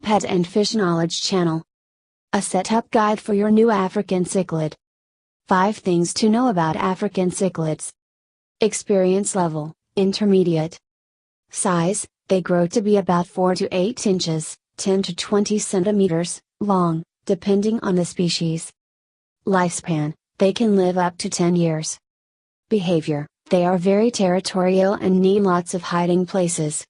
Pet&Fish Knowledge channel. A setup guide for your new African cichlid. 5 things to know about African cichlids. Experience level, intermediate. Size, they grow to be about 4 to 8 inches, 10 to 20 centimeters, long, depending on the species. Lifespan, they can live up to 10 years. Behavior, they are very territorial and need lots of hiding places.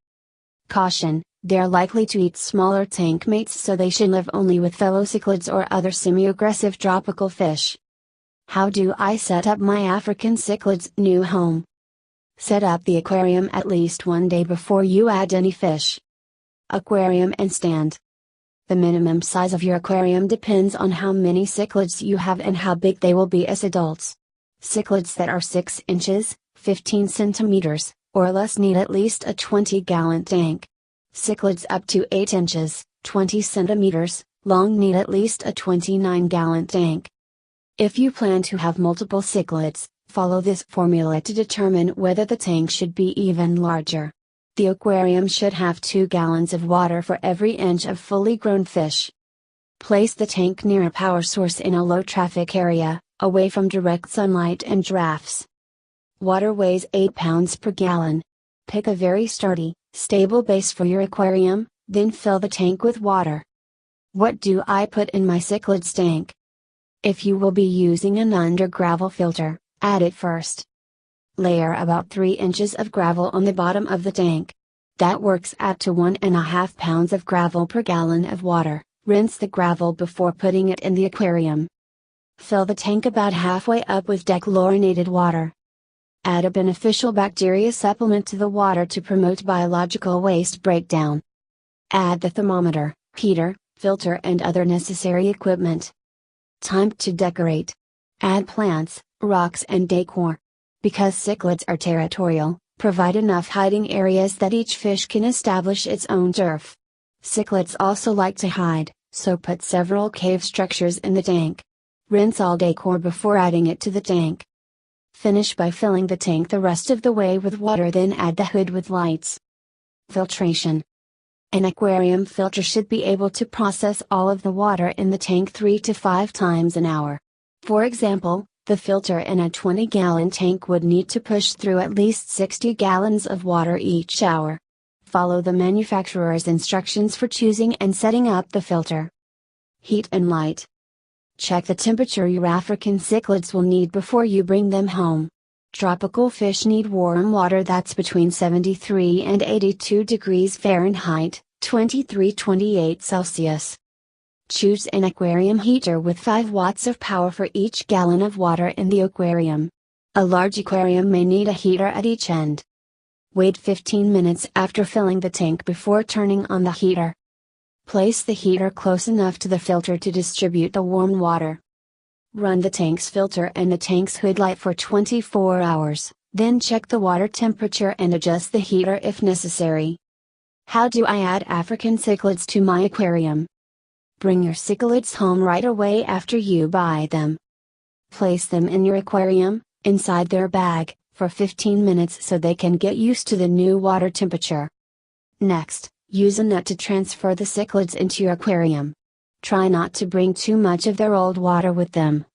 Caution, they're likely to eat smaller tank mates, so they should live only with fellow cichlids or other semi-aggressive tropical fish. How do I set up my African cichlid's new home? Set up the aquarium at least one day before you add any fish. Aquarium and stand. The minimum size of your aquarium depends on how many cichlids you have and how big they will be as adults. Cichlids that are 6 inches, 15 centimeters, or less need at least a 20-gallon tank. Cichlids up to 8 inches, 20 centimeters, long need at least a 29-gallon tank. If you plan to have multiple cichlids, follow this formula to determine whether the tank should be even larger. The aquarium should have 2 gallons of water for every inch of fully grown fish. Place the tank near a power source in a low-traffic area, away from direct sunlight and drafts. Water weighs 8 pounds per gallon. Pick a very sturdy, stable base for your aquarium, then fill the tank with water. What do I put in my cichlid's tank? If you will be using an under gravel filter, add it first. Layer about 3 inches of gravel on the bottom of the tank. That works out to 1.5 pounds of gravel per gallon of water. Rinse the gravel before putting it in the aquarium. Fill the tank about halfway up with dechlorinated water. Add a beneficial bacteria supplement to the water to promote biological waste breakdown. Add the thermometer, heater, filter and other necessary equipment. Time to decorate. Add plants, rocks and decor. Because cichlids are territorial, provide enough hiding areas that each fish can establish its own turf. Cichlids also like to hide, so put several cave structures in the tank. Rinse all decor before adding it to the tank. Finish by filling the tank the rest of the way with water, then add the hood with lights. Filtration. An aquarium filter should be able to process all of the water in the tank 3 to 5 times an hour. For example, the filter in a 20-gallon tank would need to push through at least 60 gallons of water each hour. Follow the manufacturer's instructions for choosing and setting up the filter. Heat and light. Check the temperature your African cichlids will need before you bring them home. Tropical fish need warm water that's between 73 and 82 degrees Fahrenheit, 23-28 Celsius. Choose an aquarium heater with 5 watts of power for each gallon of water in the aquarium. A large aquarium may need a heater at each end. Wait 15 minutes after filling the tank before turning on the heater. Place the heater close enough to the filter to distribute the warm water. Run the tank's filter and the tank's hood light for 24 hours, then check the water temperature and adjust the heater if necessary. How do I add African cichlids to my aquarium? Bring your cichlids home right away after you buy them. Place them in your aquarium, inside their bag, for 15 minutes so they can get used to the new water temperature. Next, use a net to transfer the cichlids into your aquarium. Try not to bring too much of their old water with them.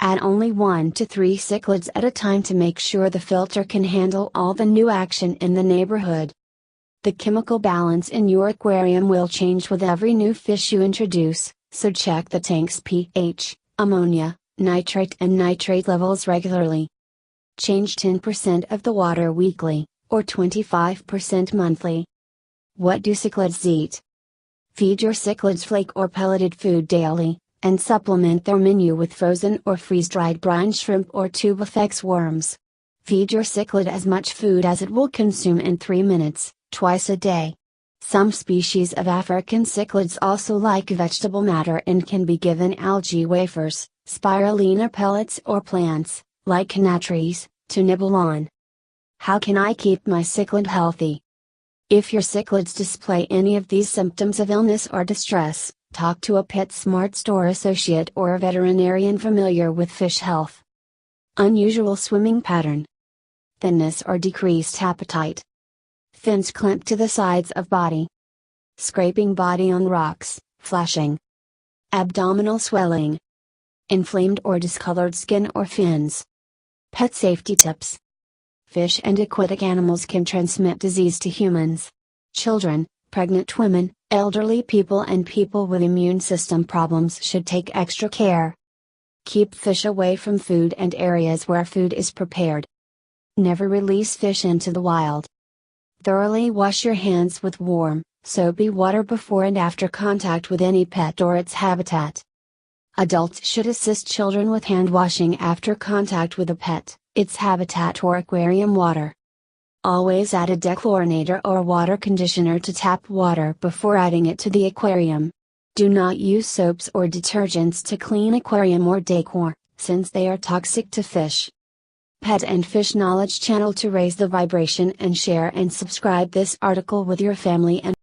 Add only 1 to 3 cichlids at a time to make sure the filter can handle all the new action in the neighborhood. The chemical balance in your aquarium will change with every new fish you introduce, so check the tank's pH, ammonia, nitrate and nitrate levels regularly. Change 10% of the water weekly, or 25% monthly. What do cichlids eat? Feed your cichlids flake or pelleted food daily, and supplement their menu with frozen or freeze-dried brine shrimp or tubifex worms. Feed your cichlid as much food as it will consume in 3 minutes, twice a day. Some species of African cichlids also like vegetable matter and can be given algae wafers, spirulina pellets or plants, like canatries, to nibble on. How can I keep my cichlid healthy? If your cichlids display any of these symptoms of illness or distress, talk to a PetSmart store associate or a veterinarian familiar with fish health. Unusual swimming pattern. Thinness or decreased appetite. Fins clamped to the sides of body. scraping body on rocks, flashing, abdominal swelling, inflamed or discolored skin or fins. Pet safety tips. Fish and aquatic animals can transmit disease to humans. Children, pregnant women, elderly people and people with immune system problems should take extra care. Keep fish away from food and areas where food is prepared. Never release fish into the wild. Thoroughly wash your hands with warm, soapy water before and after contact with any pet or its habitat. Adults should assist children with hand washing after contact with a pet, its habitat or aquarium water. Always add a dechlorinator or water conditioner to tap water before adding it to the aquarium. Do not use soaps or detergents to clean aquarium or decor, since they are toxic to fish. Pet and Fish Knowledge channel to raise the vibration and share and subscribe this article with your family and